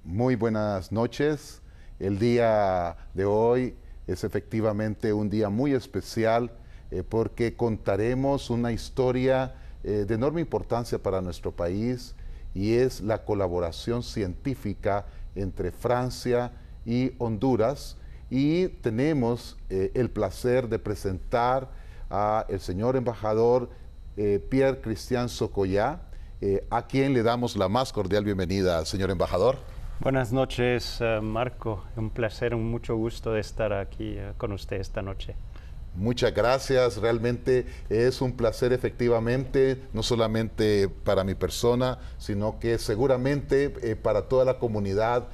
Muy buenas noches. El día de hoy es efectivamente un día muy especial porque contaremos una historia de enorme importancia para nuestro país, y es la colaboración científica entre Francia y Honduras. Y tenemos el placer de presentar al señor embajador Pierre Christian Socollá, a quien le damos la más cordial bienvenida, señor embajador. Buenas noches, Marco. Un placer, un mucho gusto de estar aquí con usted esta noche. Muchas gracias, realmente es un placer efectivamente, no solamente para mi persona, sino que seguramente para toda la comunidad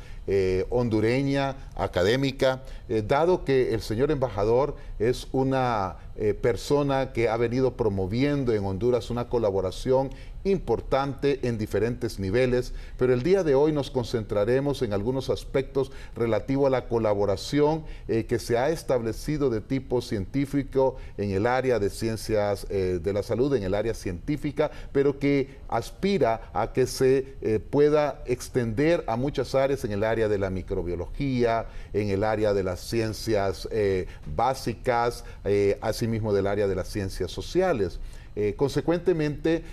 hondureña, académica, dado que el señor embajador es una persona que ha venido promoviendo en Honduras una colaboración importante en diferentes niveles, pero el día de hoy nos concentraremos en algunos aspectos relativos a la colaboración que se ha establecido de tipo científico en el área de ciencias de la salud, en el área científica, pero que aspira a que se pueda extender a muchas áreas en el área de la microbiología, en el área de las ciencias básicas, asimismo del área de las ciencias sociales. Consecuentemente,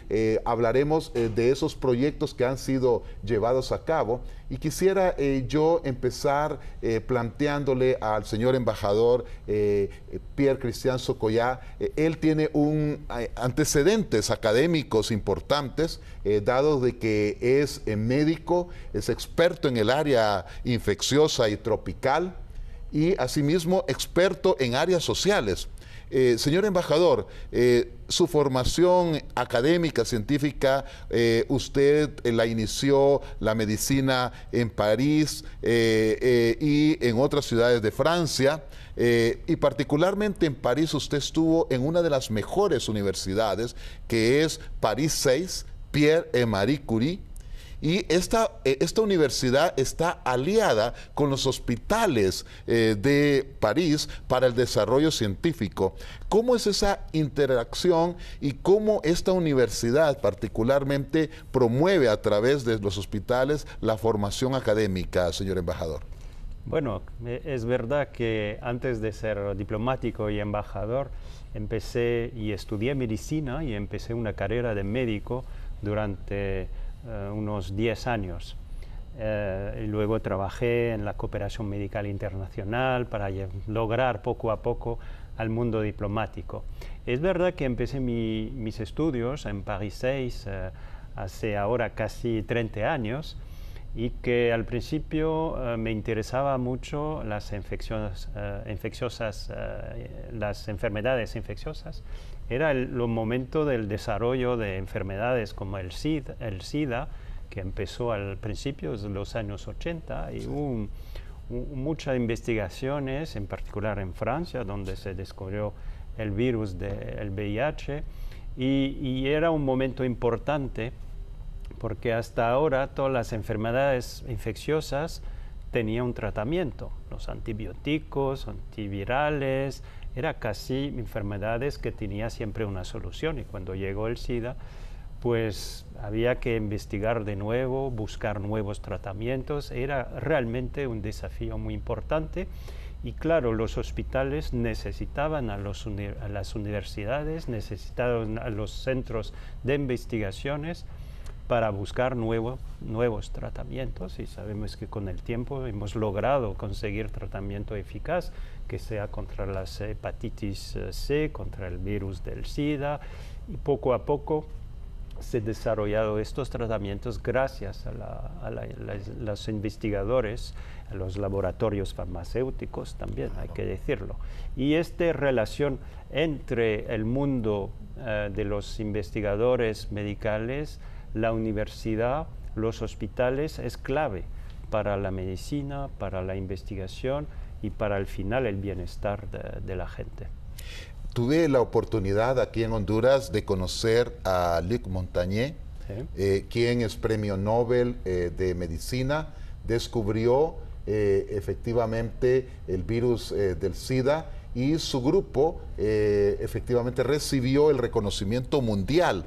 hablaremos de esos proyectos que han sido llevados a cabo, y quisiera yo empezar planteándole al señor embajador Pierre Christian Socollá. Él tiene antecedentes académicos importantes, dado de que es médico, es experto en el área infecciosa y tropical, y asimismo experto en áreas sociales. Señor embajador, su formación académica, científica, usted la inició la medicina en París y en otras ciudades de Francia, y particularmente en París usted estuvo en una de las mejores universidades, que es París 6, Pierre et Marie Curie. Y esta universidad está aliada con los hospitales de París para el desarrollo científico. ¿Cómo es esa interacción y cómo esta universidad particularmente promueve a través de los hospitales la formación académica, señor embajador? Bueno, es verdad que antes de ser diplomático y embajador, empecé y estudié medicina y empecé una carrera de médico durante unos 10 años. Y luego trabajé en la cooperación medical internacional para lograr poco a poco al mundo diplomático. Es verdad que empecé mis estudios en París 6 hace ahora casi 30 años, y que al principio me interesaba mucho las las enfermedades infecciosas. Era el momento del desarrollo de enfermedades como el SIDA, que empezó al principio de los años 80, y hubo muchas investigaciones, en particular en Francia, donde se descubrió el virus del VIH, y era un momento importante porque hasta ahora todas las enfermedades infecciosas tenían un tratamiento. Los antibióticos, antivirales, eran casi enfermedades que tenían siempre una solución, y cuando llegó el SIDA, pues había que investigar de nuevo, buscar nuevos tratamientos. Era realmente un desafío muy importante, y claro, los hospitales necesitaban a las universidades, necesitaban a los centros de investigaciones para buscar nuevos tratamientos, y sabemos que con el tiempo hemos logrado conseguir tratamiento eficaz, que sea contra las hepatitis C, contra el virus del SIDA, y poco a poco se han desarrollado estos tratamientos gracias a los investigadores, a los laboratorios farmacéuticos también, hay que decirlo. Y esta relación entre el mundo de los investigadores medicales, la universidad, los hospitales, es clave para la medicina, para la investigación y para al final el bienestar de la gente. Tuve la oportunidad aquí en Honduras de conocer a Luc Montagnier, quien es premio Nobel de Medicina, descubrió efectivamente el virus del SIDA, y su grupo efectivamente recibió el reconocimiento mundial.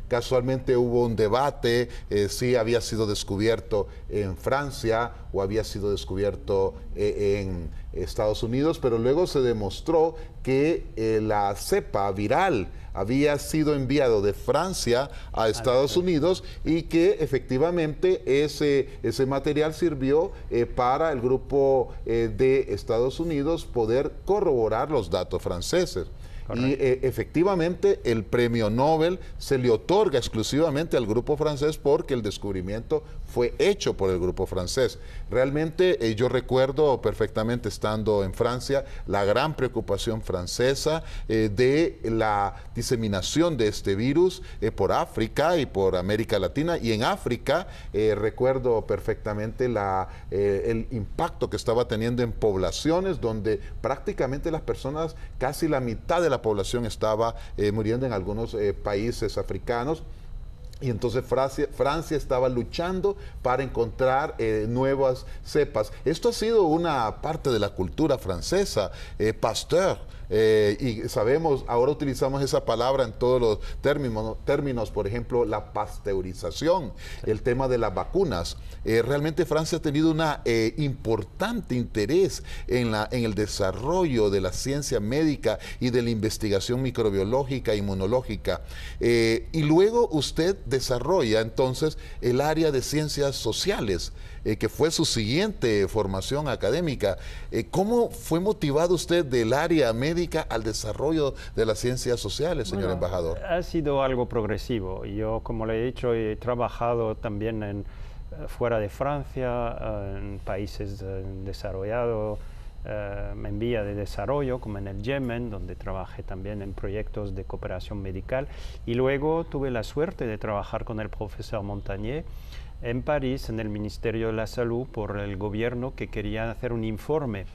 Casualmente hubo un debate si había sido descubierto en Francia o había sido descubierto en Estados Unidos, pero luego se demostró que la cepa viral había sido enviado de Francia a Estados Unidos, y que efectivamente ese material sirvió para el grupo de Estados Unidos poder corroborar los datos franceses. Y efectivamente el premio Nobel se le otorga exclusivamente al grupo francés porque el descubrimiento fue hecho por el grupo francés. Realmente yo recuerdo perfectamente, estando en Francia, la gran preocupación francesa de la diseminación de este virus por África y por América Latina. Y en África recuerdo perfectamente el impacto que estaba teniendo en poblaciones donde prácticamente las personas, casi la mitad de la población estaba muriendo en algunos países africanos. Y entonces Francia estaba luchando para encontrar nuevas cepas. Esto ha sido una parte de la cultura francesa. Pasteur, y sabemos, ahora utilizamos esa palabra en todos los términos, por ejemplo, la pasteurización, el tema de las vacunas. Realmente Francia ha tenido un importante interés en el desarrollo de la ciencia médica y de la investigación microbiológica e inmunológica. Y luego usted desarrolla entonces el área de ciencias sociales, que fue su siguiente formación académica. ¿Cómo fue motivado usted del área médica al desarrollo de las ciencias sociales, señor embajador? Ha sido algo progresivo. Yo, como le he dicho, he trabajado también fuera de Francia, en países desarrollados, en vía de desarrollo, como en el Yemen, donde trabajé también en proyectos de cooperación medical. Y luego tuve la suerte de trabajar con el profesor Montagnier en París, en el Ministerio de la Salud, por el gobierno, que quería hacer un informe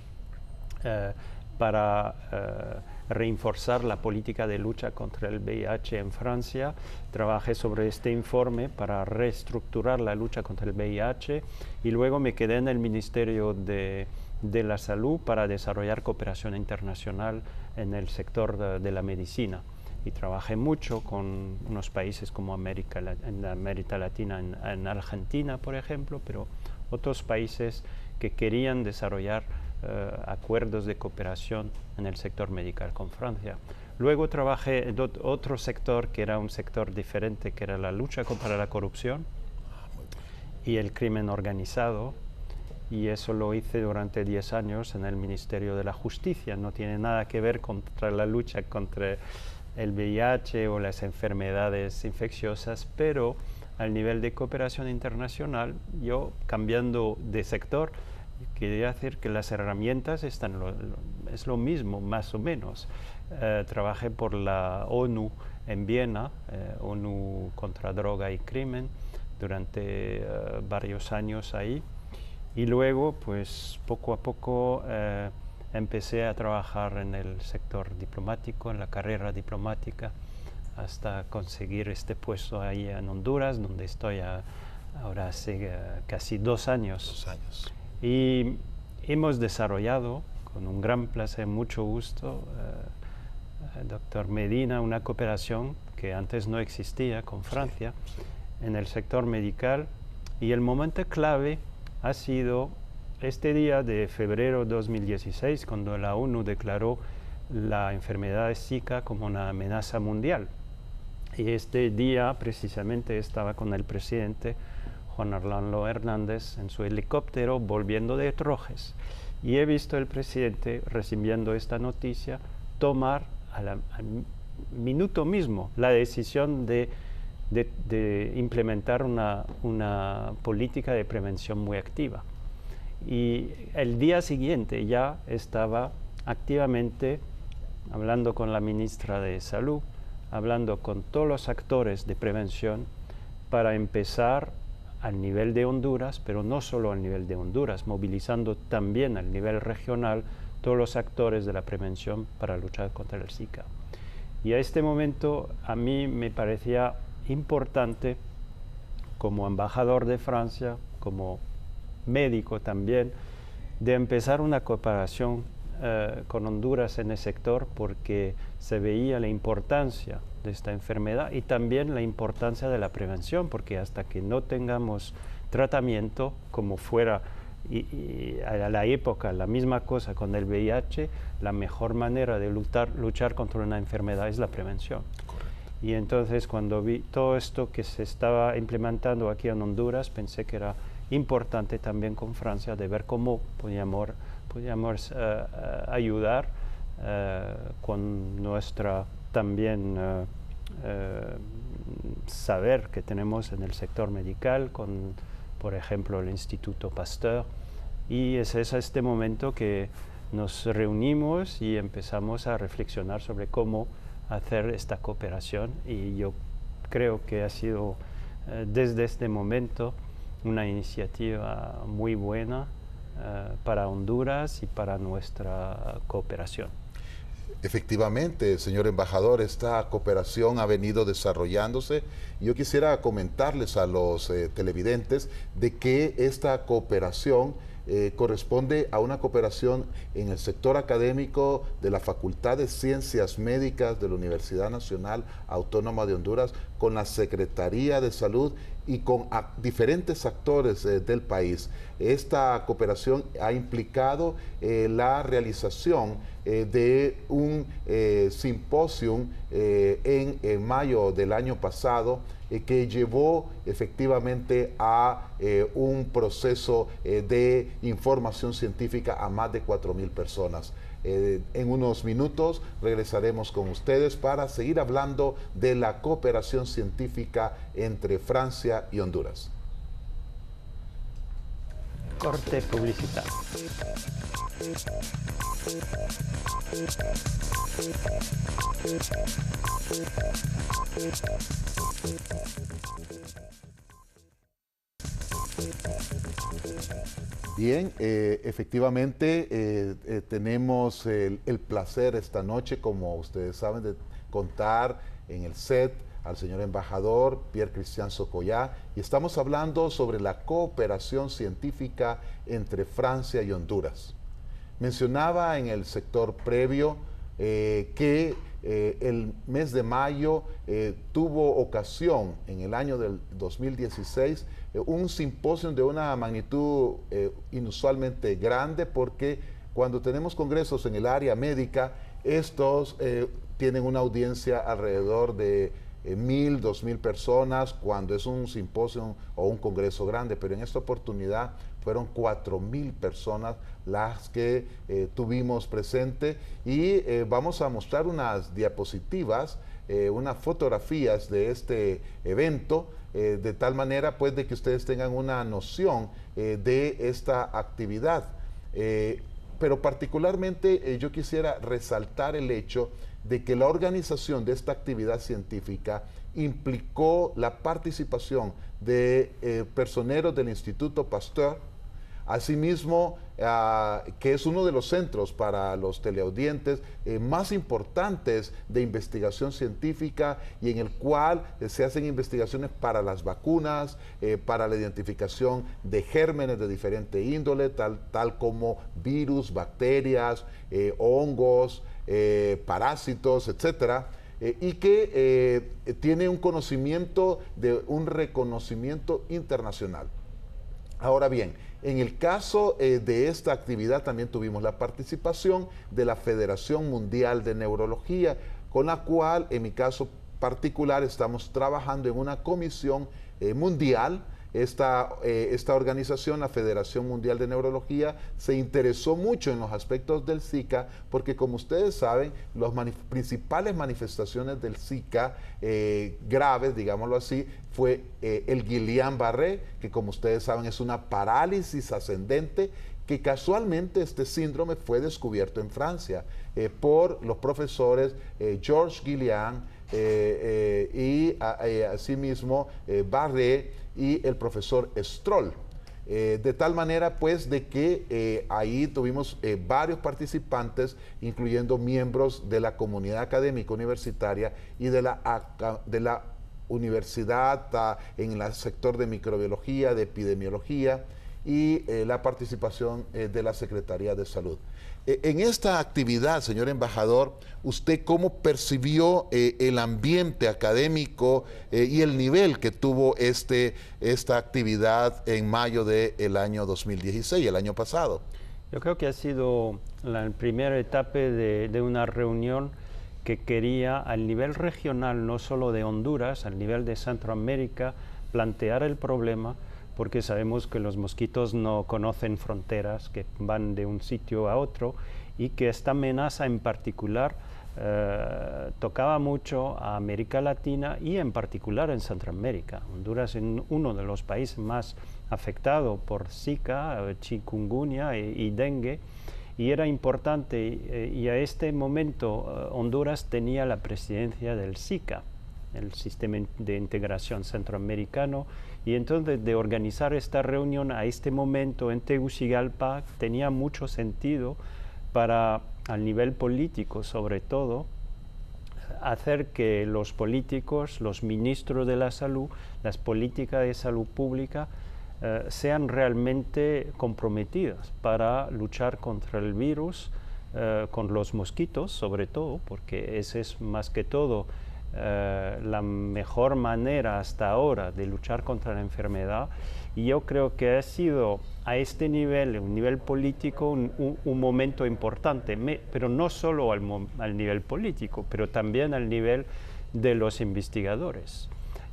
para reforzar la política de lucha contra el VIH en Francia. Trabajé sobre este informe para reestructurar la lucha contra el VIH, y luego me quedé en el Ministerio de la Salud para desarrollar cooperación internacional en el sector de la medicina. Y trabajé mucho con unos países como en América Latina, en Argentina, por ejemplo, pero otros países que querían desarrollar acuerdos de cooperación en el sector medical con Francia. Luego trabajé en otro sector que era un sector diferente, que era la lucha contra la corrupción y el crimen organizado, y eso lo hice durante 10 años en el Ministerio de la Justicia. No tiene nada que ver contra la lucha contra el VIH o las enfermedades infecciosas, pero al nivel de cooperación internacional, yo, cambiando de sector, quería decir que las herramientas es lo mismo, más o menos. Trabajé por la ONU en Viena, ONU contra droga y crimen, durante varios años ahí. Y luego, pues, poco a poco empecé a trabajar en el sector diplomático, en la carrera diplomática, hasta conseguir este puesto ahí en Honduras, donde estoy ahora hace casi 2 años. 2 años. Y hemos desarrollado, con un gran placer, mucho gusto, doctor Medina, una cooperación que antes no existía con Francia en el sector medical, y el momento clave ha sido este día de febrero de 2016, cuando la ONU declaró la enfermedad de Zika como una amenaza mundial. Y este día precisamente estaba con el presidente Juan Orlando Hernández en su helicóptero volviendo de Trojes, y he visto al presidente, recibiendo esta noticia, tomar al minuto mismo la decisión de implementar una política de prevención muy activa. Y el día siguiente ya estaba activamente hablando con la ministra de Salud, hablando con todos los actores de prevención para empezar al nivel de Honduras, pero no solo al nivel de Honduras, movilizando también al nivel regional todos los actores de la prevención para luchar contra el Zika. Y a este momento a mí me parecía importante como embajador de Francia, como médico también, de empezar una cooperación con Honduras en el sector, porque se veía la importancia de esta enfermedad y también la importancia de la prevención, porque hasta que no tengamos tratamiento, como fuera y a la época la misma cosa con el VIH, la mejor manera de luchar contra una enfermedad es la prevención. Correcto. Y entonces cuando vi todo esto que se estaba implementando aquí en Honduras, pensé que era importante también con Francia de ver cómo podíamos ayudar con nuestra también saber que tenemos en el sector medical, con por ejemplo el Instituto Pasteur, y es este momento que nos reunimos y empezamos a reflexionar sobre cómo hacer esta cooperación, y yo creo que ha sido desde este momento una iniciativa muy buena para Honduras y para nuestra cooperación. Efectivamente, señor embajador, esta cooperación ha venido desarrollándose. Yo quisiera comentarles a los televidentes de que esta cooperación corresponde a una cooperación en el sector académico de la Facultad de Ciencias Médicas de la Universidad Nacional Autónoma de Honduras, con la Secretaría de Salud y con diferentes actores del país. Esta cooperación ha implicado la realización de un simposium en mayo del año pasado, que llevó efectivamente a un proceso de información científica a más de 4,000 personas. En unos minutos regresaremos con ustedes para seguir hablando de la cooperación científica entre Francia y Honduras. Corte publicitario. Bien, efectivamente tenemos el placer esta noche, como ustedes saben, de contar en el set al señor embajador Pierre Christian Socollá, y estamos hablando sobre la cooperación científica entre Francia y Honduras. Mencionaba en el sector previo que el mes de mayo tuvo ocasión, en el año del 2016, un simposio de una magnitud inusualmente grande, porque cuando tenemos congresos en el área médica, estos tienen una audiencia alrededor de 1,000, 2,000 personas, cuando es un simposio o un congreso grande, pero en esta oportunidad fueron 4,000 personas las que tuvimos presente, y vamos a mostrar unas diapositivas, unas fotografías de este evento, de tal manera pues de que ustedes tengan una noción de esta actividad. Pero particularmente yo quisiera resaltar el hecho de que la organización de esta actividad científica implicó la participación de personeros del Instituto Pasteur, asimismo que es uno de los centros para los teleaudientes más importantes de investigación científica, y en el cual se hacen investigaciones para las vacunas, para la identificación de gérmenes de diferente índole, tal como virus, bacterias, hongos, parásitos, etcétera, y que tiene un conocimiento de un reconocimiento internacional. Ahora bien, en el caso de esta actividad también tuvimos la participación de la Federación Mundial de Neurología, con la cual en mi caso particular estamos trabajando en una comisión mundial. Esta organización, la Federación Mundial de Neurología, se interesó mucho en los aspectos del Zika, porque como ustedes saben, las principales manifestaciones del Zika graves, digámoslo así, fue el Guillain-Barré, que como ustedes saben es una parálisis ascendente, que casualmente este síndrome fue descubierto en Francia por los profesores Georges Guillain y asimismo Barré y el profesor Stroll. De tal manera pues de que ahí tuvimos varios participantes, incluyendo miembros de la comunidad académica universitaria y de la universidad, en el sector de microbiología, de epidemiología y la participación de la Secretaría de Salud. En esta actividad, señor embajador, ¿usted cómo percibió el ambiente académico y el nivel que tuvo esta actividad en mayo del año 2016, el año pasado? Yo creo que ha sido la primera etapa de una reunión que quería, al nivel regional, no solo de Honduras, al nivel de Centroamérica, plantear el problema, porque sabemos que los mosquitos no conocen fronteras, que van de un sitio a otro, y que esta amenaza en particular tocaba mucho a América Latina y en particular en Centroamérica. Honduras es uno de los países más afectados por Zika, chikungunya y dengue, y era importante, y a este momento Honduras tenía la presidencia del SICA, el Sistema de Integración Centroamericano, y entonces de organizar esta reunión a este momento en Tegucigalpa tenía mucho sentido para, al nivel político sobre todo, hacer que los políticos, los ministros de la salud, las políticas de salud pública sean realmente comprometidas para luchar contra el virus, con los mosquitos sobre todo, porque ese es más que todo la mejor manera hasta ahora de luchar contra la enfermedad. Y yo creo que ha sido a este nivel, un nivel político, un momento importante, pero no solo al nivel político, pero también al nivel de los investigadores.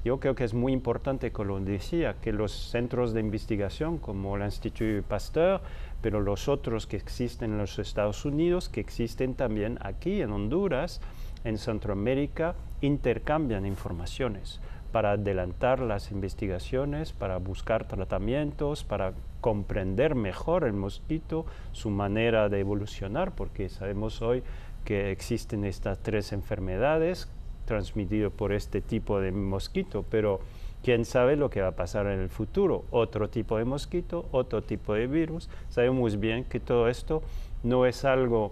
Yo creo que es muy importante, como decía, que los centros de investigación como el Instituto Pasteur, pero los otros que existen en los Estados Unidos, que existen también aquí en Honduras, en Centroamérica, intercambian informaciones para adelantar las investigaciones, para buscar tratamientos, para comprender mejor el mosquito, su manera de evolucionar, porque sabemos hoy que existen estas 3 enfermedades transmitido por este tipo de mosquito, pero quién sabe lo que va a pasar en el futuro, otro tipo de mosquito, otro tipo de virus. Sabemos bien que todo esto no es algo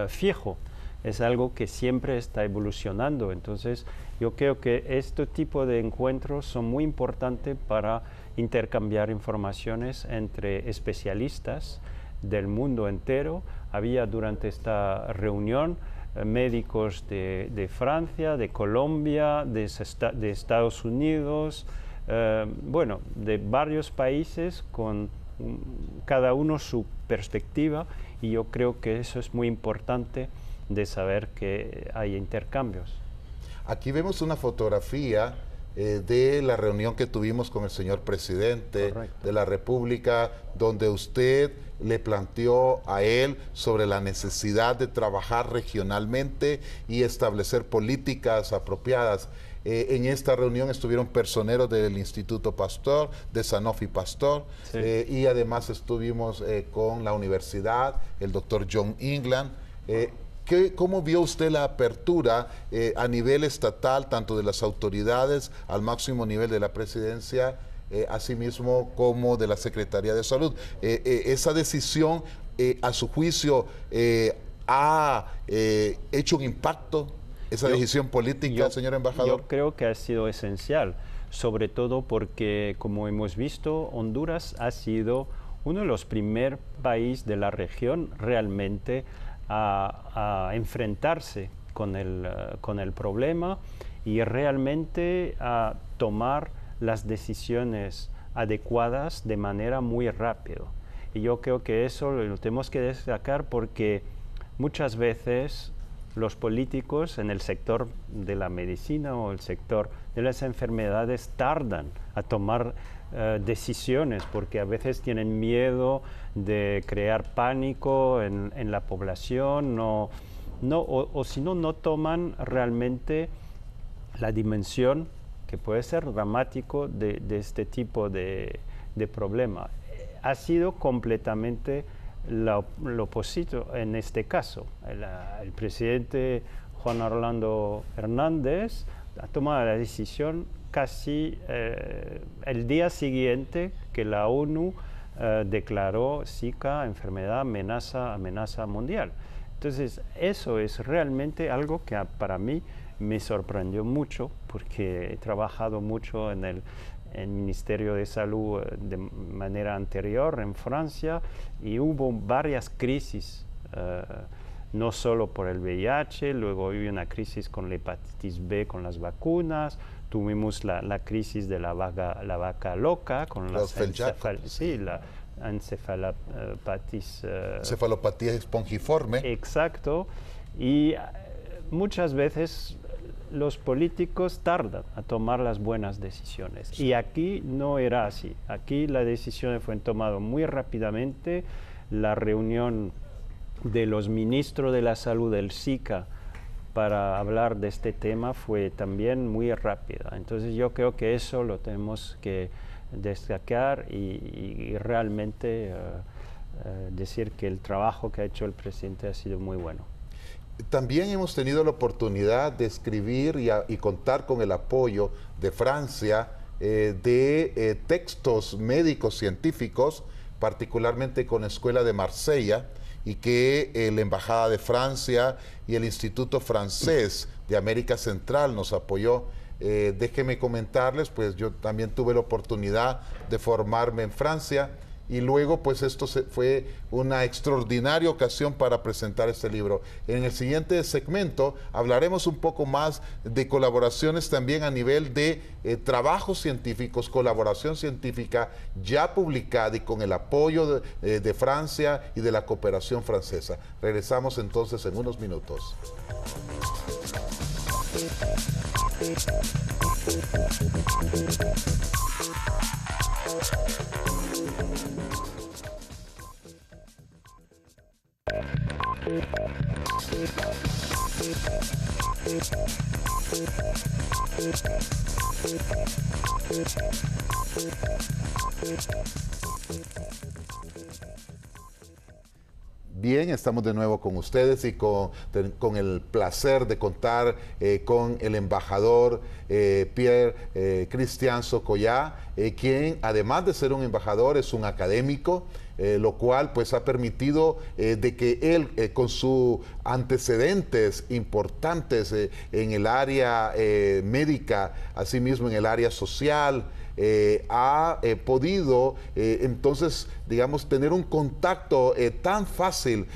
fijo, es algo que siempre está evolucionando. Entonces yo creo que este tipo de encuentros son muy importantes para intercambiar informaciones entre especialistas del mundo entero. Había durante esta reunión médicos de Francia, de Colombia, de Estados Unidos, bueno, de varios países con cada uno su perspectiva, y yo creo que eso es muy importante de saber que hay intercambios. Aquí vemos una fotografía de la reunión que tuvimos con el señor presidente de la República, donde usted le planteó a él sobre la necesidad de trabajar regionalmente y establecer políticas apropiadas. En esta reunión estuvieron personeros del Instituto Pasteur, de Sanofi Pasteur, sí. Y además estuvimos con la universidad, el doctor John England. ¿Cómo vio usted la apertura a nivel estatal, tanto de las autoridades al máximo nivel de la presidencia, asimismo como de la Secretaría de Salud? ¿Esa decisión, a su juicio, ha hecho un impacto, esa decisión política, señor embajador? Yo creo que ha sido esencial, sobre todo porque, como hemos visto, Honduras ha sido uno de los primeros países de la región realmente a enfrentarse con el problema y realmente a tomar las decisiones adecuadas de manera muy rápida. Y yo creo que eso lo tenemos que destacar porque muchas veces los políticos en el sector de la medicina o el sector de las enfermedades tardan a tomar decisiones porque a veces tienen miedo de crear pánico en la población o si no, no toman realmente la dimensión que puede ser dramático de este tipo de problema. Ha sido completamente lo opuesto en este caso. El presidente Juan Orlando Hernández ha tomado la decisión casi el día siguiente que la ONU declaró Zika enfermedad amenaza mundial. Entonces eso es realmente algo que para mí me sorprendió mucho porque he trabajado mucho en el Ministerio de Salud de manera anterior en Francia y hubo varias crisis, no solo por el VIH, luego hubo una crisis con la hepatitis B con las vacunas, tuvimos la crisis de la vaca loca con la encefalopatía espongiforme. Exacto, y muchas veces los políticos tardan a tomar las buenas decisiones. Sí. Y aquí no era así. Aquí las decisiones fueron tomadas muy rápidamente. La reunión de los ministros de la salud del SICA para hablar de este tema fue también muy rápida. Entonces yo creo que eso lo tenemos que destacar y realmente decir que el trabajo que ha hecho el presidente ha sido muy bueno. También hemos tenido la oportunidad de escribir y contar con el apoyo de Francia de textos médicos científicos, particularmente con la Escuela de Marsella, y que la Embajada de Francia y el Instituto Francés de América Central nos apoyó. Déjenme comentarles, pues yo también tuve la oportunidad de formarme en Francia, y luego pues esto fue una extraordinaria ocasión para presentar este libro. En el siguiente segmento hablaremos un poco más de colaboraciones también a nivel de trabajos científicos, colaboración científica ya publicada y con el apoyo de Francia y de la cooperación francesa. Regresamos entonces en unos minutos. Bien, estamos de nuevo con ustedes y con el placer de contar con el embajador Pierre Christian Socollá, quien además de ser un embajador es un académico, lo cual pues ha permitido de que él con sus antecedentes importantes en el área médica, asimismo en el área social, ha podido entonces, digamos, tener un contacto tan fácil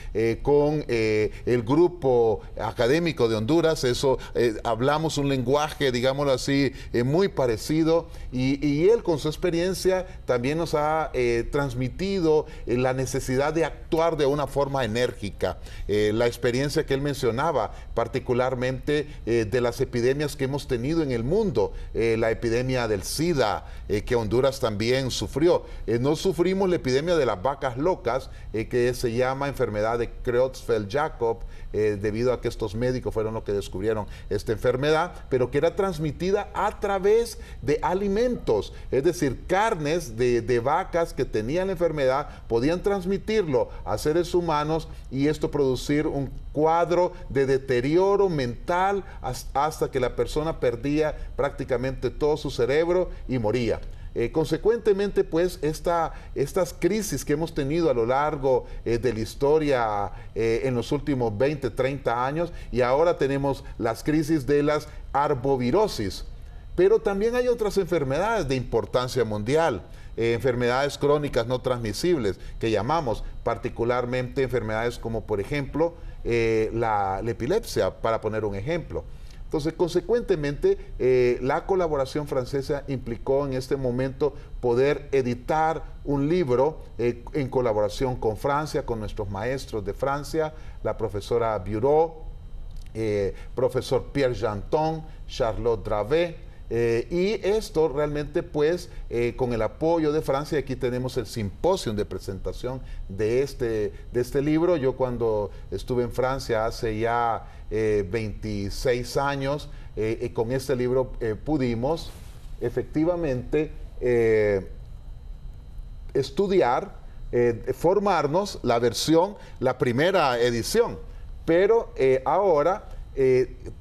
con el grupo académico de Honduras. Eso hablamos un lenguaje, digámoslo así, muy parecido, y él con su experiencia también nos ha transmitido la necesidad de actuar de una forma enérgica. La experiencia que él mencionaba, particularmente de las epidemias que hemos tenido en el mundo, la epidemia del SIDA, que Honduras también sufrió. No sufrimos la epidemia de las vacas locas, que se llama enfermedad de Creutzfeldt-Jakob, debido a que estos médicos fueron los que descubrieron esta enfermedad, pero que era transmitida a través de alimentos, es decir, carnes de vacas que tenían la enfermedad, podían transmitirlo a seres humanos y esto producir un cuadro de deterioro mental hasta que la persona perdía prácticamente todo su cerebro y moría. Consecuentemente, pues, estas crisis que hemos tenido a lo largo de la historia en los últimos 20, 30 años, y ahora tenemos las crisis de las arbovirosis. Pero también hay otras enfermedades de importancia mundial, enfermedades crónicas no transmisibles, que llamamos particularmente enfermedades como, por ejemplo, la epilepsia, para poner un ejemplo. Entonces, consecuentemente, la colaboración francesa implicó en este momento poder editar un libro en colaboración con Francia, con nuestros maestros de Francia, la profesora Bureau, profesor Pierre Janton, Charlotte Dravet, y esto realmente pues con el apoyo de Francia. Aquí tenemos el simposio de presentación de este libro. Yo cuando estuve en Francia hace ya 26 años, con este libro pudimos efectivamente estudiar, formarnos la primera edición, pero ahora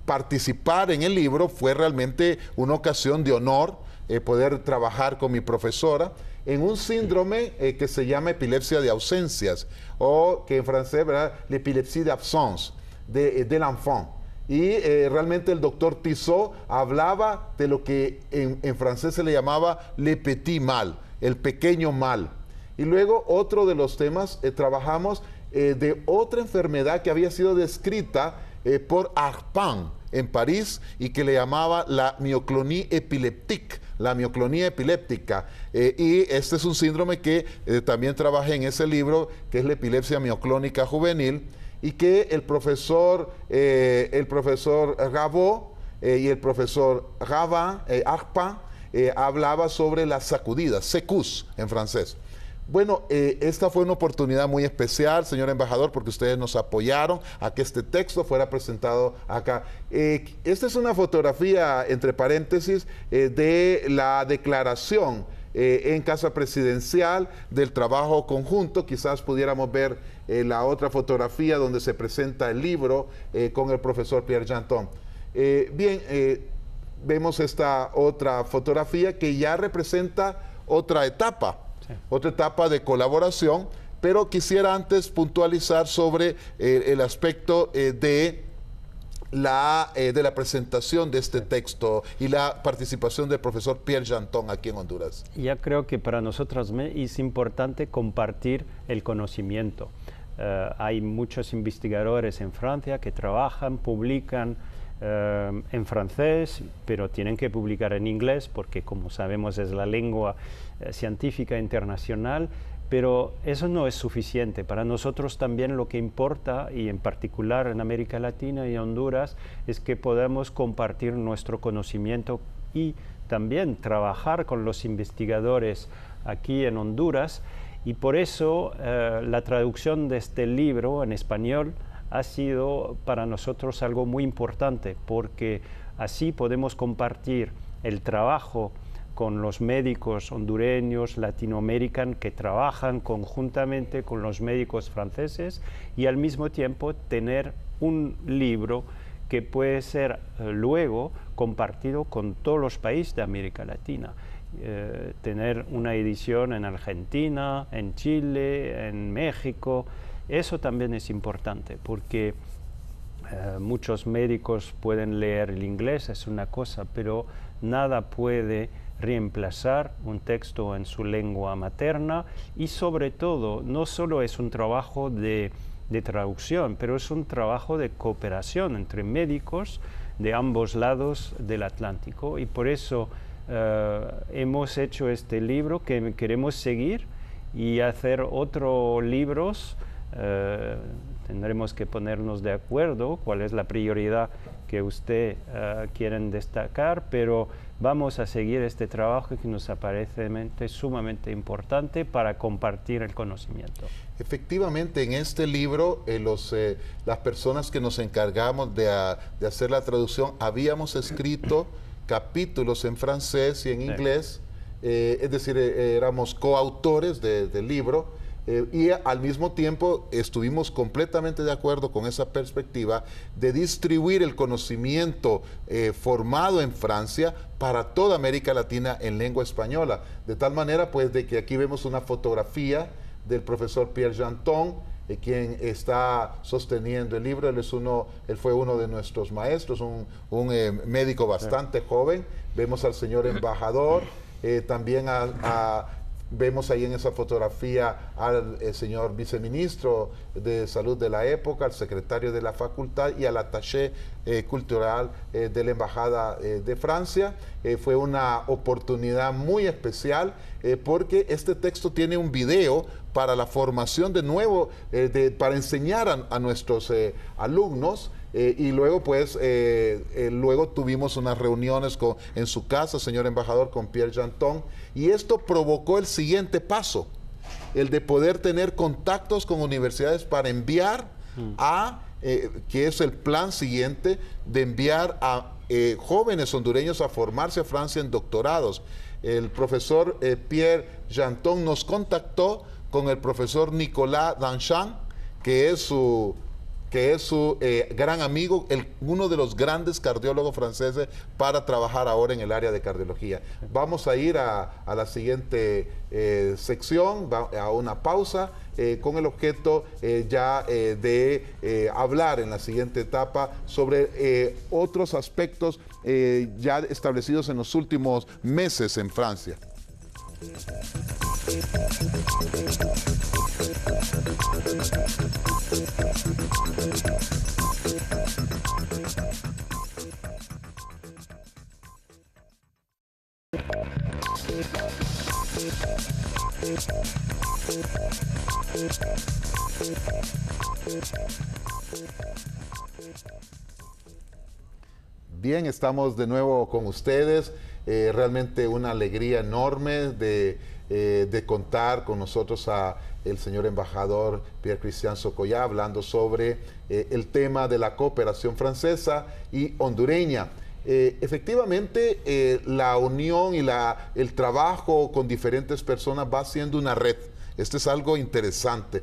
participar en el libro fue realmente una ocasión de honor, poder trabajar con mi profesora en un síndrome que se llama epilepsia de ausencias, o que en francés, ¿verdad?, l'épilepsie d'absence de l'enfant. Y realmente el doctor Tissot hablaba de lo que en francés se le llamaba le petit mal, el pequeño mal. Y luego otro de los temas, trabajamos de otra enfermedad que había sido descrita por Arpin en París y que le llamaba la mioclonie épileptique, la mioclonía epiléptica. Y este es un síndrome que también trabajé en ese libro, que es la epilepsia mioclónica juvenil, y que el profesor Ravaud y el profesor Arpin hablaba sobre las sacudidas, secousse en francés. Bueno, esta fue una oportunidad muy especial, señor embajador, porque ustedes nos apoyaron a que este texto fuera presentado acá. Esta es una fotografía, entre paréntesis, de la declaración en Casa Presidencial del trabajo conjunto. Quizás pudiéramos ver la otra fotografía donde se presenta el libro con el profesor Pierre Janton. Vemos esta otra fotografía que ya representa otra etapa. Sí. Otra etapa de colaboración, pero quisiera antes puntualizar sobre el aspecto de la presentación de este texto y la participación del profesor Pierre Janton aquí en Honduras. Ya creo que para nosotros es importante compartir el conocimiento. Hay muchos investigadores en Francia que trabajan, publican en francés, pero tienen que publicar en inglés porque, como sabemos, es la lengua científica internacional, pero eso no es suficiente. Para nosotros también lo que importa, y en particular en América Latina y Honduras, es que podamos compartir nuestro conocimiento y también trabajar con los investigadores aquí en Honduras, y por eso la traducción de este libro en español ha sido para nosotros algo muy importante, porque así podemos compartir el trabajo con los médicos hondureños, latinoamericanos, que trabajan conjuntamente con los médicos franceses, y al mismo tiempo tener un libro que puede ser luego compartido con todos los países de América Latina. Tener una edición en Argentina, en Chile, en México. Eso también es importante porque muchos médicos pueden leer el inglés, es una cosa, pero nada puede reemplazar un texto en su lengua materna, y sobre todo no solo es un trabajo de traducción, pero es un trabajo de cooperación entre médicos de ambos lados del Atlántico, y por eso hemos hecho este libro que queremos seguir y hacer otros libros. Tendremos que ponernos de acuerdo cuál es la prioridad que usted quieren destacar, pero vamos a seguir este trabajo que nos parece sumamente importante para compartir el conocimiento. Efectivamente, en este libro, las personas que nos encargamos de hacer la traducción, habíamos escrito capítulos en francés y en inglés, es decir, éramos coautores del libro. Y al mismo tiempo estuvimos completamente de acuerdo con esa perspectiva de distribuir el conocimiento formado en Francia para toda América Latina en lengua española. De tal manera, pues, de que aquí vemos una fotografía del profesor Pierre Janton, quien está sosteniendo el libro. Él fue uno de nuestros maestros, un médico bastante joven. Vemos al señor embajador, también vemos ahí en esa fotografía al señor viceministro de Salud de la época, al secretario de la facultad y al attaché cultural de la Embajada de Francia. Fue una oportunidad muy especial porque este texto tiene un video para la formación de nuevo, para enseñar a nuestros alumnos. Y luego, pues, luego tuvimos unas reuniones en su casa, señor embajador, con Pierre Janton, y esto provocó el siguiente paso, el de poder tener contactos con universidades para enviar que es el plan siguiente, de enviar a jóvenes hondureños a formarse a Francia en doctorados. El profesor Pierre Janton nos contactó con el profesor Nicolas Danchamp, que es su que es su gran amigo, uno de los grandes cardiólogos franceses para trabajar ahora en el área de cardiología. Vamos a ir a la siguiente sección, a una pausa, con el objeto de hablar en la siguiente etapa sobre otros aspectos ya establecidos en los últimos meses en Francia. Bien, estamos de nuevo con ustedes. Realmente una alegría enorme de contar con nosotros a el señor embajador Pierre-Christian Socollá, hablando sobre el tema de la cooperación francesa y hondureña. Efectivamente, la unión y el trabajo con diferentes personas va siendo una red. Esto es algo interesante.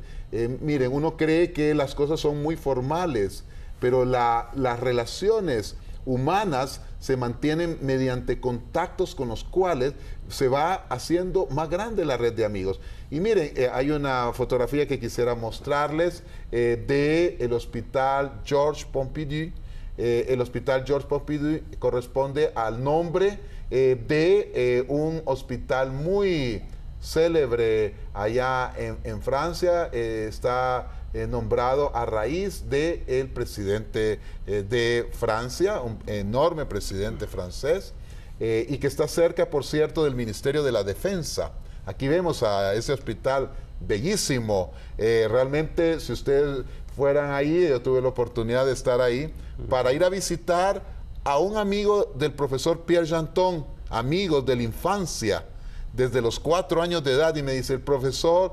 Miren, uno cree que las cosas son muy formales, pero las relaciones humanas se mantienen mediante contactos con los cuales se va haciendo más grande la red de amigos. Y miren, hay una fotografía que quisiera mostrarles del Hospital Georges Pompidou. El Hospital Georges Pompidou corresponde al nombre de un hospital muy célebre allá en Francia. Está nombrado a raíz del presidente de Francia, un enorme presidente francés, y que está cerca, por cierto, del Ministerio de la Defensa. Aquí vemos a ese hospital bellísimo. Realmente, si ustedes fueran ahí, yo tuve la oportunidad de estar ahí, para ir a visitar a un amigo del profesor Pierre Janton, amigos de la infancia, desde los 4 años de edad, y me dice, el profesor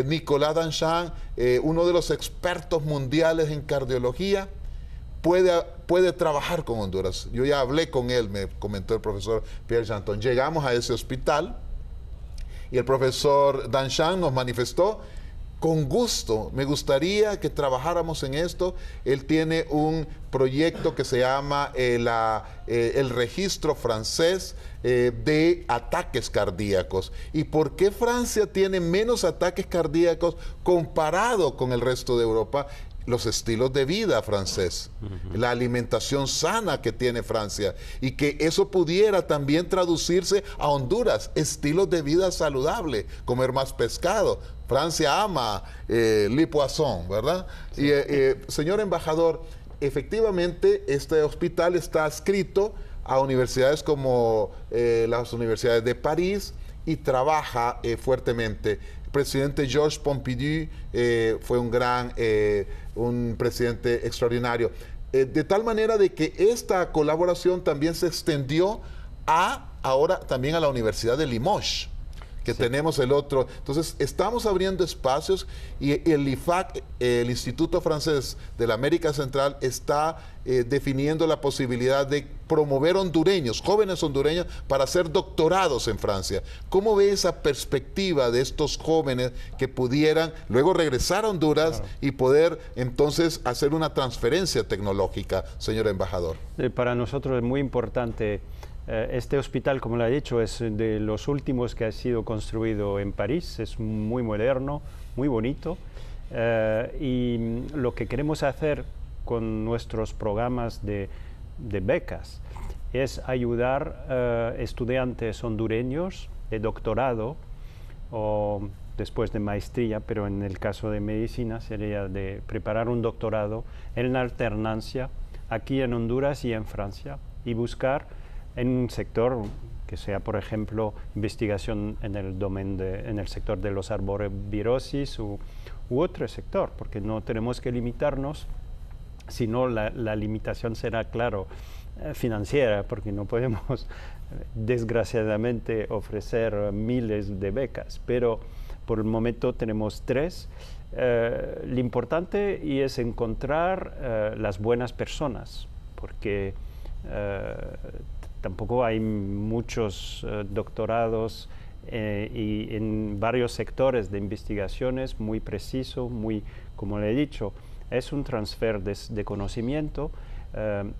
Nicolas Danchamp, uno de los expertos mundiales en cardiología, puede trabajar con Honduras. Yo ya hablé con él, me comentó el profesor Pierre Janton. Llegamos a ese hospital y el profesor Danchamp nos manifestó: con gusto, me gustaría que trabajáramos en esto. Él tiene un proyecto que se llama el registro francés de ataques cardíacos. ¿Y por qué Francia tiene menos ataques cardíacos comparado con el resto de Europa? Los estilos de vida francés, la alimentación sana que tiene Francia, y que eso pudiera también traducirse a Honduras, estilos de vida saludable, comer más pescado. Francia ama le poisson, ¿verdad? Sí. Señor embajador, efectivamente este hospital está adscrito a universidades como las universidades de París y trabaja fuertemente. El presidente Georges Pompidou fue un presidente extraordinario. De tal manera de que esta colaboración también se extendió ahora también a la Universidad de Limoges, que sí, tenemos el otro. Entonces, estamos abriendo espacios, y el IFAC, el Instituto Francés de la América Central, está definiendo la posibilidad de promover hondureños, jóvenes hondureños, para hacer doctorados en Francia. ¿Cómo ve esa perspectiva de estos jóvenes que pudieran luego regresar a Honduras, claro, y poder entonces hacer una transferencia tecnológica, señor embajador? Para nosotros es muy importante. Este hospital, como lo ha dicho, es de los últimos que ha sido construido en París. Es muy moderno, muy bonito, y lo que queremos hacer con nuestros programas de becas es ayudar a estudiantes hondureños de doctorado o después de maestría, pero en el caso de medicina sería de preparar un doctorado en alternancia aquí en Honduras y en Francia, y buscar en un sector que sea, por ejemplo, investigación en el sector de los arbovirosis u otro sector, porque no tenemos que limitarnos, sino la limitación será, claro, financiera, porque no podemos desgraciadamente ofrecer miles de becas, pero por el momento tenemos 3. Lo importante es encontrar las buenas personas, porque tampoco hay muchos doctorados y en varios sectores de investigaciones muy preciso, muy, como le he dicho, es un transfer de conocimiento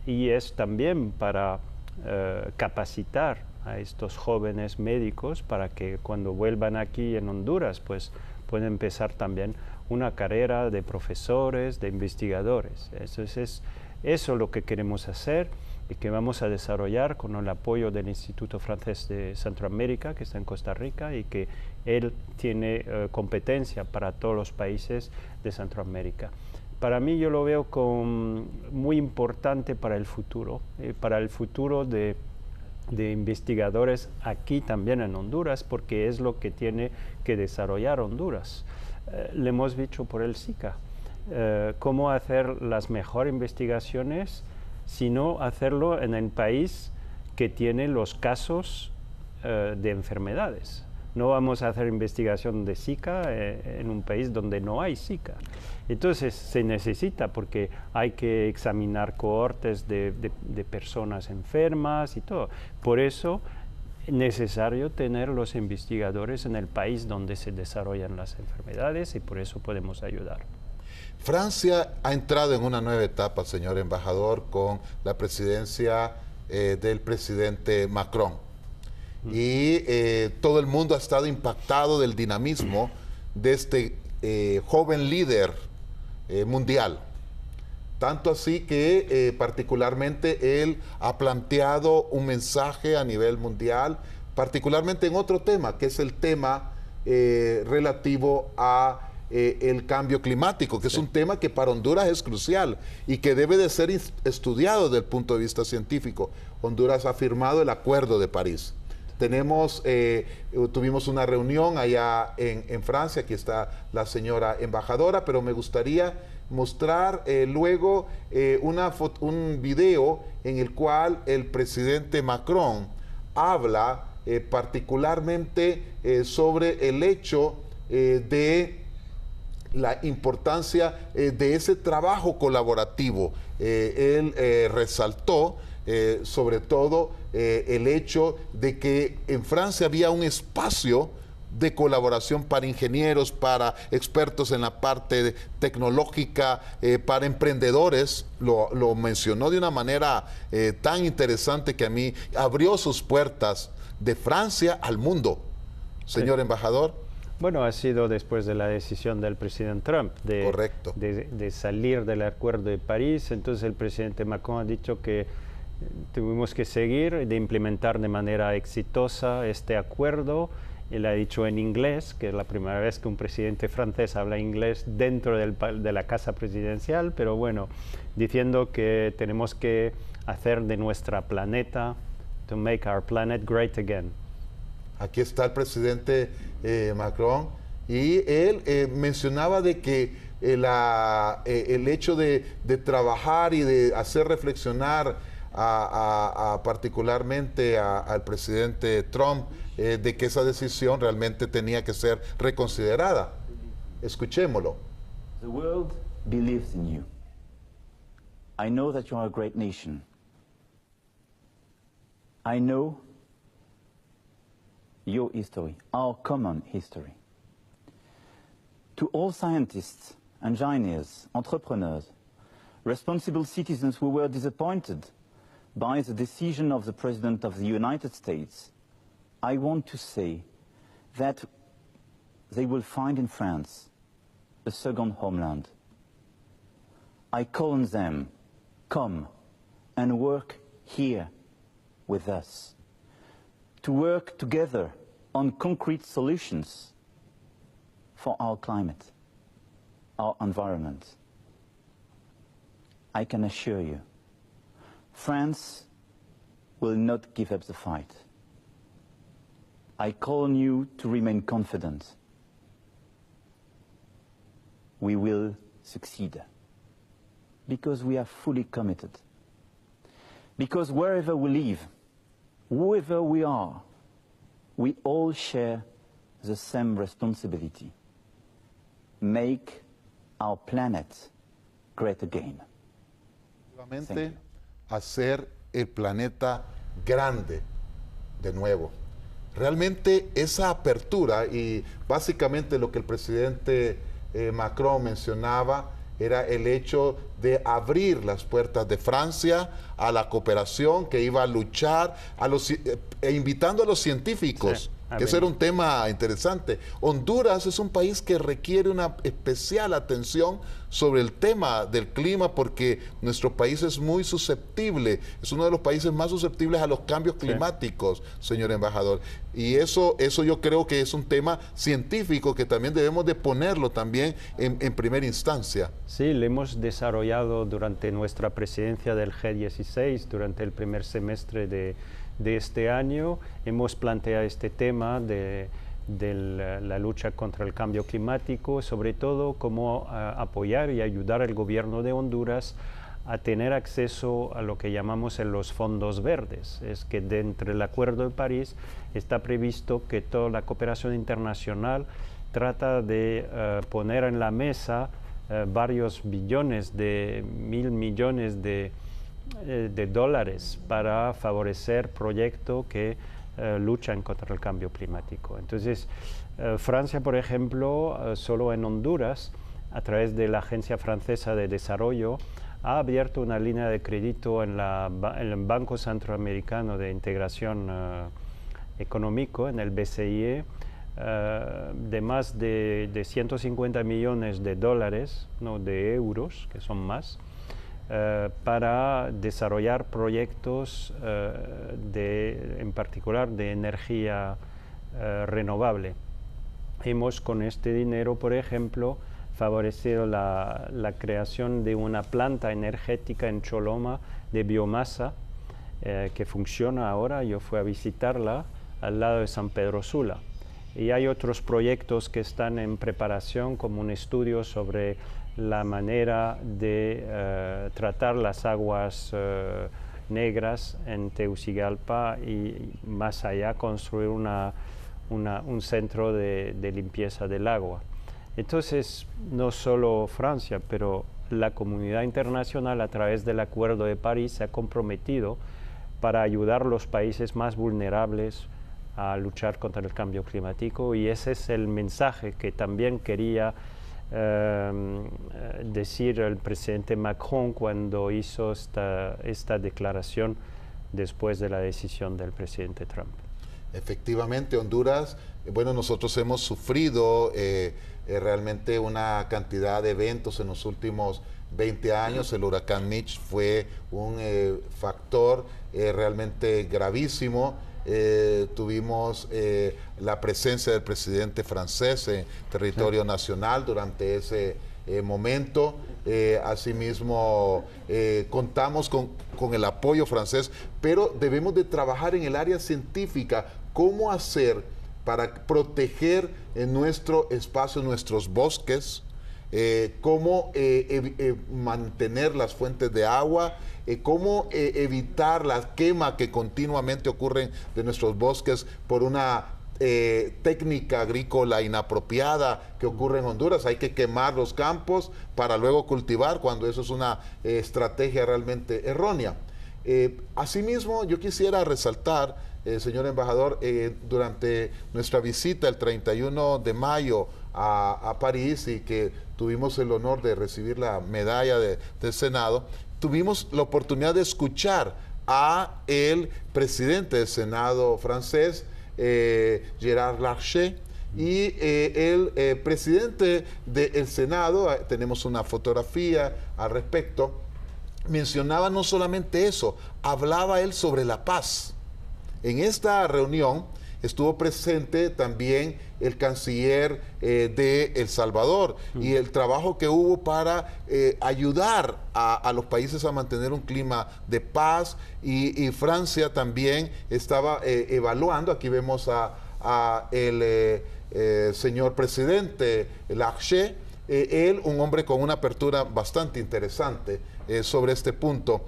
y es también para capacitar a estos jóvenes médicos para que cuando vuelvan aquí en Honduras pues pueden empezar también una carrera de profesores, de investigadores. Eso es lo que queremos hacer y que vamos a desarrollar con el apoyo del Instituto Francés de Centroamérica, que está en Costa Rica, y que él tiene competencia para todos los países de Centroamérica. Para mí yo lo veo como muy importante para el futuro de investigadores aquí también en Honduras, porque es lo que tiene que desarrollar Honduras. Le hemos dicho por el SICA, cómo hacer las mejores investigaciones, sino hacerlo en el país que tiene los casos de enfermedades. No vamos a hacer investigación de Zika en un país donde no hay Zika. Entonces se necesita, porque hay que examinar cohortes de personas enfermas y todo. Por eso es necesario tener los investigadores en el país donde se desarrollan las enfermedades, y por eso podemos ayudar. Francia ha entrado en una nueva etapa, señor embajador, con la presidencia del presidente Macron. Y todo el mundo ha estado impactado del dinamismo de este joven líder mundial. Tanto así que particularmente él ha planteado un mensaje a nivel mundial, particularmente en otro tema, que es el tema relativo a el cambio climático, que es un tema que para Honduras es crucial y que debe de ser estudiado desde el punto de vista científico. Honduras ha firmado el Acuerdo de París. Tuvimos una reunión allá en Francia, aquí está la señora embajadora, pero me gustaría mostrar luego un video en el cual el presidente Macron habla particularmente sobre el hecho de la importancia de ese trabajo colaborativo. Él resaltó sobre todo el hecho de que en Francia había un espacio de colaboración para ingenieros, para expertos en la parte tecnológica, para emprendedores. Lo mencionó de una manera tan interesante que a mí abrió sus puertas de Francia al mundo. Señor embajador. Bueno, ha sido después de la decisión del presidente Trump Correcto. de salir del Acuerdo de París. Entonces el presidente Macron ha dicho que tuvimos que seguir, de implementar de manera exitosa este acuerdo. Él ha dicho en inglés, que es la primera vez que un presidente francés habla inglés dentro de la casa presidencial, pero bueno, diciendo que tenemos que hacer de nuestra planeta, to make our planet great again. Aquí está el presidente Macron, y él mencionaba de que el hecho de trabajar y de hacer reflexionar particularmente al presidente Trump, de que esa decisión realmente tenía que ser reconsiderada. Escuchémoslo. The world believes in you. I know that you are a great nation. I know your history, our common history. To all scientists, engineers, entrepreneurs, responsible citizens who were disappointed by the decision of the President of the United States, I want to say that they will find in France a second homeland. I call on them, come and work here with us, to work together on concrete solutions for our climate, our environment. I can assure you, France will not give up the fight. I call on you to remain confident. We will succeed, because we are fully committed. Because wherever we live, whoever we are, we all share the same responsibility. Make our planet great again. Hacer el planeta grande de nuevo. Realmente esa apertura, y básicamente lo que el presidente Macron mencionaba, era el hecho de abrir las puertas de Francia a la cooperación, que iba a luchar, invitando a los científicos. Sí. Que ese era un tema interesante. Honduras es un país que requiere una especial atención sobre el tema del clima, porque nuestro país es muy susceptible, es uno de los países más susceptibles a los cambios climáticos, señor embajador. Y eso yo creo que es un tema científico que también debemos de ponerlo también en primera instancia. Sí, lo hemos desarrollado durante nuestra presidencia del G16, durante el primer semestre de este año. Hemos planteado este tema de la lucha contra el cambio climático, sobre todo cómo apoyar y ayudar al gobierno de Honduras a tener acceso a lo que llamamos en los fondos verdes. Es que dentro del Acuerdo de París está previsto que toda la cooperación internacional trata de poner en la mesa varios billones de $1.000 millones de dólares para favorecer proyectos que luchan contra el cambio climático. Entonces, Francia, por ejemplo, solo en Honduras, a través de la Agencia Francesa de Desarrollo, ha abierto una línea de crédito en el Banco Centroamericano de Integración Económico, en el BCIE, de más de 150 millones de dólares, no de euros, que son más, para desarrollar proyectos en particular de energía renovable. Hemos con este dinero, por ejemplo, favorecido la creación de una planta energética en Choloma de biomasa que funciona ahora. Yo fui a visitarla al lado de San Pedro Sula. Y hay otros proyectos que están en preparación, como un estudio sobre la manera de tratar las aguas negras en Tegucigalpa y más allá construir un centro de limpieza del agua. Entonces, no solo Francia, pero la comunidad internacional a través del Acuerdo de París se ha comprometido para ayudar a los países más vulnerables a luchar contra el cambio climático, y ese es el mensaje que también quería decir el presidente Macron cuando hizo esta declaración después de la decisión del presidente Trump. Efectivamente, Honduras, bueno, nosotros hemos sufrido realmente una cantidad de eventos en los últimos 20 años. El huracán Mitch fue un factor realmente gravísimo. Tuvimos la presencia del presidente francés en territorio nacional durante ese momento. Asimismo, contamos con el apoyo francés, pero debemos de trabajar en el área científica. ¿Cómo hacer para proteger en nuestro espacio, nuestros bosques? Cómo mantener las fuentes de agua, cómo evitar la quema que continuamente ocurre de nuestros bosques por una técnica agrícola inapropiada que ocurre en Honduras. Hay que quemar los campos para luego cultivar, cuando eso es una estrategia realmente errónea. Asimismo, yo quisiera resaltar, señor embajador, durante nuestra visita el 31 de mayo a París, y que tuvimos el honor de recibir la medalla del Senado, tuvimos la oportunidad de escuchar a el presidente del Senado francés, Gérard Larcher, y el presidente del Senado, tenemos una fotografía al respecto, mencionaba no solamente eso, hablaba él sobre la paz. En esta reunión estuvo presente también el canciller de El Salvador, y el trabajo que hubo para ayudar a los países a mantener un clima de paz, y Francia también estaba evaluando. Aquí vemos a el señor presidente Larcher, él, un hombre con una apertura bastante interesante sobre este punto.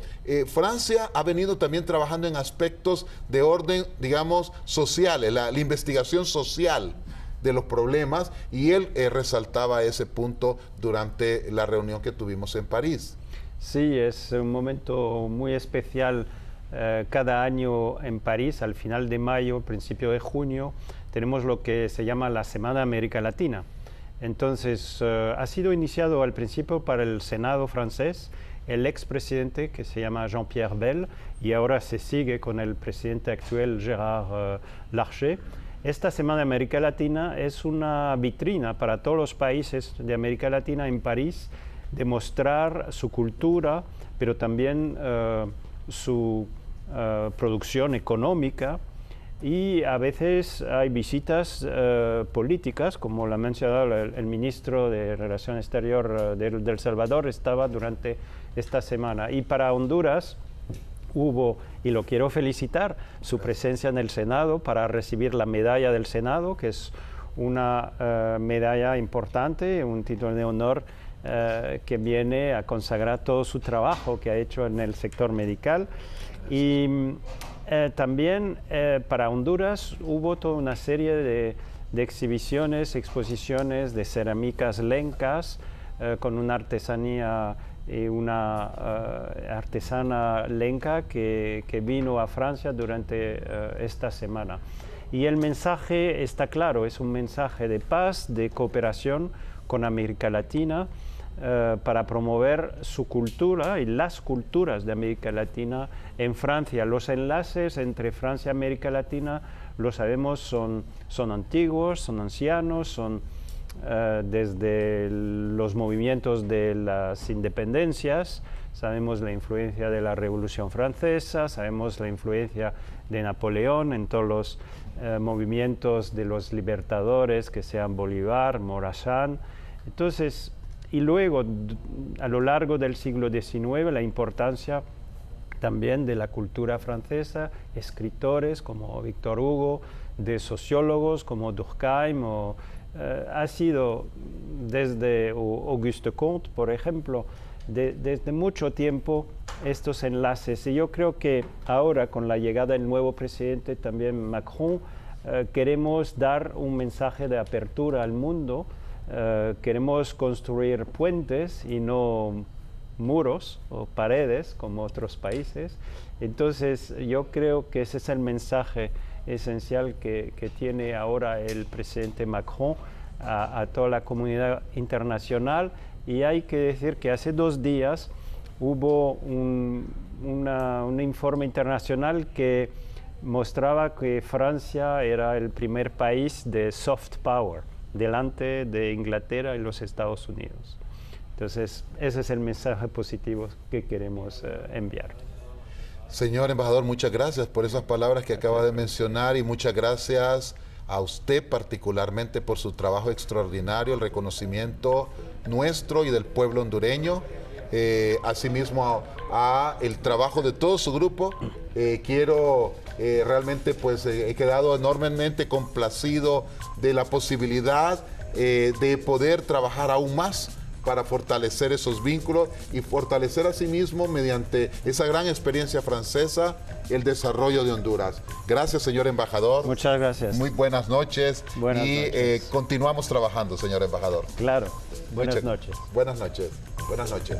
Francia ha venido también trabajando en aspectos de orden, digamos, social, la investigación social de los problemas, y él resaltaba ese punto durante la reunión que tuvimos en París. Sí, es un momento muy especial. Cada año en París, al final de mayo, principio de junio, tenemos lo que se llama la Semana América Latina. Entonces, ha sido iniciado al principio para el Senado francés, el expresidente que se llama Jean-Pierre Bel, y ahora se sigue con el presidente actual Gérard Larcher. Esta Semana de América Latina es una vitrina para todos los países de América Latina en París, de mostrar su cultura, pero también su producción económica, y a veces hay visitas políticas, como lo ha mencionado el ministro de Relaciones Exteriores de El Salvador, estaba durante esta semana. Y para Honduras hubo, y lo quiero felicitar, su presencia en el Senado para recibir la medalla del Senado, que es una medalla importante, un título de honor que viene a consagrar todo su trabajo que ha hecho en el sector medical. Y también para Honduras hubo toda una serie de exhibiciones, exposiciones de cerámicas lencas con una artesanía y una artesana lenca que vino a Francia durante esta semana. Y el mensaje está claro, es un mensaje de paz, de cooperación con América Latina, para promover su cultura y las culturas de América Latina en Francia. Los enlaces entre Francia y América Latina, lo sabemos, son antiguos, son ancianos, son desde los movimientos de las independencias. Sabemos la influencia de la Revolución Francesa, sabemos la influencia de Napoleón en todos los movimientos de los libertadores, que sean Bolívar, Morazán. Entonces, y luego, a lo largo del siglo XIX, la importancia también de la cultura francesa, escritores como Victor Hugo, de sociólogos como Durkheim, ha sido desde Auguste Comte, por ejemplo, desde mucho tiempo estos enlaces. Y yo creo que ahora, con la llegada del nuevo presidente, también Macron, queremos dar un mensaje de apertura al mundo. Queremos construir puentes y no muros o paredes como otros países. Entonces yo creo que ese es el mensaje esencial que tiene ahora el presidente Macron a toda la comunidad internacional. Y hay que decir que hace 2 días hubo un informe internacional que mostraba que Francia era el primer país de soft power, delante de Inglaterra y los Estados Unidos. Entonces, ese es el mensaje positivo que queremos enviar. Señor embajador, muchas gracias por esas palabras que acaba de mencionar y muchas gracias a usted particularmente por su trabajo extraordinario, el reconocimiento nuestro y del pueblo hondureño. Asimismo a el trabajo de todo su grupo. Realmente pues he quedado enormemente complacido de la posibilidad de poder trabajar aún más para fortalecer esos vínculos y fortalecer asimismo mediante esa gran experiencia francesa el desarrollo de Honduras. Gracias, señor embajador. Muchas gracias. Muy buenas noches. Buenas noches. Continuamos trabajando, señor embajador. Claro. Buenas noches. Buenas noches. Buenas noches.